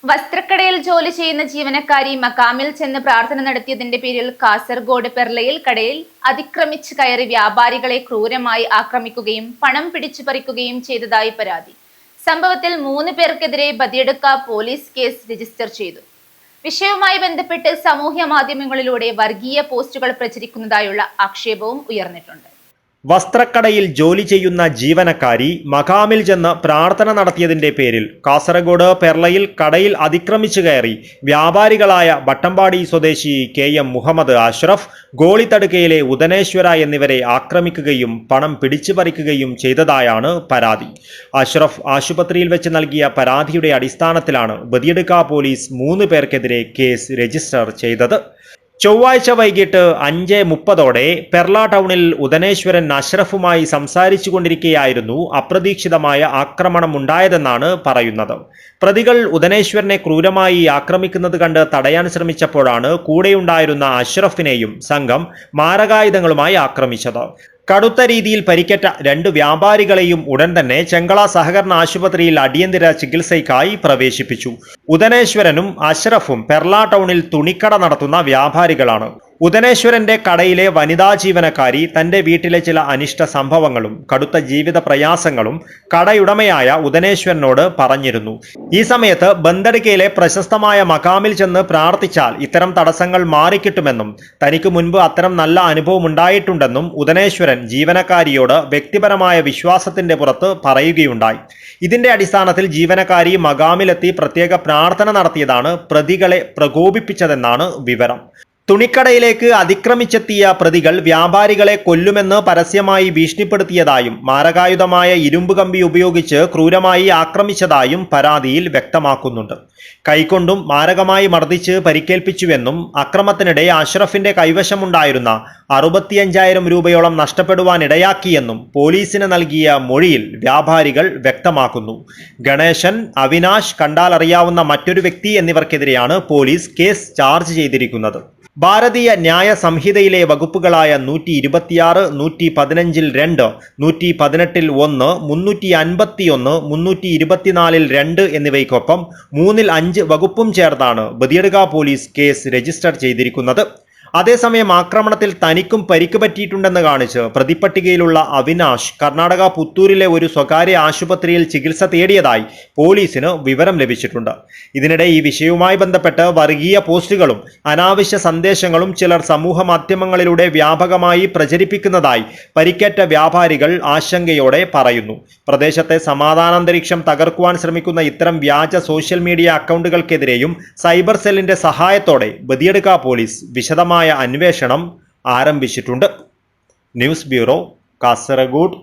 വസ്ത്രക്കടയിൽ ജോലി ചെയ്യുന്ന ജീവനക്കാരി മക്കാമിൽ ചെന്ന് പ്രാർത്ഥന നടത്തിയതിന്റെ പേരിൽ കാസർഗോഡ് പെർളയിൽ കടയിൽ അതിക്രമിച്ച് കയറി വ്യാപാരികളെ ക്രൂരമായി ആക്രമിക്കുകയും പണം പിടിച്ചുപറിക്കുകയും ചെയ്തതായി പരാതി. സംഭവത്തിൽ 3 പേർക്കെതിരെ ബദിയടുക്ക പോലീസ് കേസ് രജിസ്റ്റർ ചെയ്തു. വിഷയവുമായി ബന്ധപ്പെട്ട് സാമൂഹ്യ മാധ്യമങ്ങളിലൂടെ വർഗീയ പോസ്റ്റുകൾ പ്രചരിക്കുന്നതായുള്ള ആക്ഷേപവും ഉയർന്നിട്ടുണ്ട്. വസ്ത്രക്കടയിൽ ജോലി ചെയ്യുന്ന ജീവനക്കാരി മഖാമിൽ ചെന്ന് പ്രാർത്ഥന നടത്തിയതിന്റെ പേരിൽ കാസർഗോഡ് പെർളയിൽ കടയിൽ അതിക്രമിച്ചു കയറി വ്യാപാരികളായ ബട്ടമ്പാടി സ്വദേശി KM മുഹമ്മദ് അഷ്റഫ്, ഗോളിത്തടുക്കയിലെ ഉദനേശ്വര എന്നിവരെ ആക്രമിക്കുകയും പണം പിടിച്ചുപറിക്കുകയും ചെയ്തതായാണ് പരാതി. അഷ്റഫ് ആശുപത്രിയിൽ വെച്ച് നൽകിയ പരാതിയുടെ അടിസ്ഥാനത്തിലാണ് ബദിയടുക്ക പോലീസ് 3 പേർക്കെതിരെ കേസ് രജിസ്റ്റർ ചെയ്തത്. ചൊവ്വാഴ്ച വൈകിട്ട് 5:30 പെർള ടൗണിൽ ഉദനേശ്വരൻ അഷ്റഫുമായി സംസാരിച്ചു കൊണ്ടിരിക്കെയായിരുന്നു അപ്രതീക്ഷിതമായ ആക്രമണമുണ്ടായതെന്നാണ് പറയുന്നത്. പ്രതികൾ ഉദനേശ്വരനെ ക്രൂരമായി ആക്രമിക്കുന്നത് കണ്ട് തടയാൻ ശ്രമിച്ചപ്പോഴാണ് കൂടെയുണ്ടായിരുന്ന അഷ്റഫിനെയും സംഘം മാരകായുധങ്ങളുമായി ആക്രമിച്ചത്. കടുത്ത രീതിയിൽ പരിക്കേറ്റ 2 വ്യാപാരികളെയും ഉടൻ തന്നെ ചെങ്കള സഹകരണ ആശുപത്രിയിൽ അടിയന്തര ചികിത്സയ്ക്കായി പ്രവേശിപ്പിച്ചു. ഉദനേശ്വരനും അഷ്റഫും പെർള ടൗണിൽ തുണിക്കട നടത്തുന്ന വ്യാപാരികളാണ്. ഉദനേശ്വരന്റെ കടയിലെ വനിതാ ജീവനക്കാരി തന്റെ വീട്ടിലെ ചില അനിഷ്ട സംഭവങ്ങളും കടുത്ത ജീവിത പ്രയാസങ്ങളും കടയുടമയായ ഉദനേശ്വരനോട് പറഞ്ഞിരുന്നു. ഈ സമയത്ത് ബന്ദടുക്കയിലെ പ്രശസ്തമായ മഖാമിൽ ചെന്ന് പ്രാർത്ഥിച്ചാൽ ഇത്തരം തടസ്സങ്ങൾ മാറിക്കിട്ടുമെന്നും തനിക്ക് മുൻപ് അത്തരം നല്ല അനുഭവം ഉണ്ടായിട്ടുണ്ടെന്നും ഉദനേശ്വരൻ ജീവനക്കാരിയോട് വ്യക്തിപരമായ വിശ്വാസത്തിന്റെ പുറത്ത് പറയുകയുണ്ടായി. ഇതിന്റെ അടിസ്ഥാനത്തിൽ ജീവനക്കാരി മഖാമിലെത്തി പ്രത്യേക പ്രാർത്ഥന നടത്തിയതാണ് പ്രതികളെ പ്രകോപിപ്പിച്ചതെന്നാണ് വിവരം. തുണിക്കടയിലേക്ക് അതിക്രമിച്ചെത്തിയ പ്രതികൾ വ്യാപാരികളെ കൊല്ലുമെന്ന് പരസ്യമായി ഭീഷണിപ്പെടുത്തിയതായും മാരകായുധമായ ഇരുമ്പ് കമ്പി ഉപയോഗിച്ച് ക്രൂരമായി ആക്രമിച്ചതായും പരാതിയിൽ വ്യക്തമാക്കുന്നുണ്ട്. കൈകൊണ്ടും മാരകമായി മർദ്ദിച്ച് പരിക്കേൽപ്പിച്ചുവെന്നും അക്രമത്തിനിടെ അഷ്റഫിന്റെ കൈവശമുണ്ടായിരുന്ന 65,000 രൂപയോളം നഷ്ടപ്പെടുവാനിടയാക്കിയെന്നും പോലീസിന് നൽകിയ മൊഴിയിൽ വ്യാപാരികൾ വ്യക്തമാക്കുന്നു. ഗണേശൻ, അവിനാശ്, കണ്ടാലറിയാവുന്ന മറ്റൊരു വ്യക്തി എന്നിവർക്കെതിരെയാണ് പോലീസ് കേസ് ചാർജ് ചെയ്തിരിക്കുന്നത്. ഭാരതീയ ന്യായ സംഹിതയിലെ വകുപ്പുകളായ 126, 115-2, 118-1, 351, 324-2 എന്നിവയ്ക്കൊപ്പം 3-5 വകുപ്പും ചേർത്താണ് ബദിയടുക്ക പോലീസ് കേസ് രജിസ്റ്റർ ചെയ്തിരിക്കുന്നത്. അതേസമയം ആക്രമണത്തിൽ തനിക്കും പരിക്ക് പറ്റിയിട്ടുണ്ടെന്ന് കാണിച്ച് പ്രതിപ്പട്ടികയിലുള്ള അവിനാശ് കർണാടക പുത്തൂരിലെ ഒരു സ്വകാര്യ ആശുപത്രിയിൽ ചികിത്സ തേടിയതായി പോലീസിന് വിവരം ലഭിച്ചിട്ടുണ്ട്. ഇതിനിടെ ഈ വിഷയവുമായി ബന്ധപ്പെട്ട് വർഗീയ പോസ്റ്റുകളും അനാവശ്യ സന്ദേശങ്ങളും ചിലർ സമൂഹ മാധ്യമങ്ങളിലൂടെ വ്യാപകമായി പ്രചരിപ്പിക്കുന്നതായി പരിക്കേറ്റ വ്യാപാരികൾ ആശങ്കയോടെ പറയുന്നു. പ്രദേശത്തെ സമാധാനാന്തരീക്ഷം തകർക്കുവാൻ ശ്രമിക്കുന്ന ഇത്തരം വ്യാജ സോഷ്യൽ മീഡിയ അക്കൗണ്ടുകൾക്കെതിരെയും സൈബർ സെല്ലിന്റെ സഹായത്തോടെ ബദിയടുക്ക പോലീസ് വിശദമായ അന്വേഷണം ആരംഭിച്ചിട്ടുണ്ട്. News bureau, Kasaragod.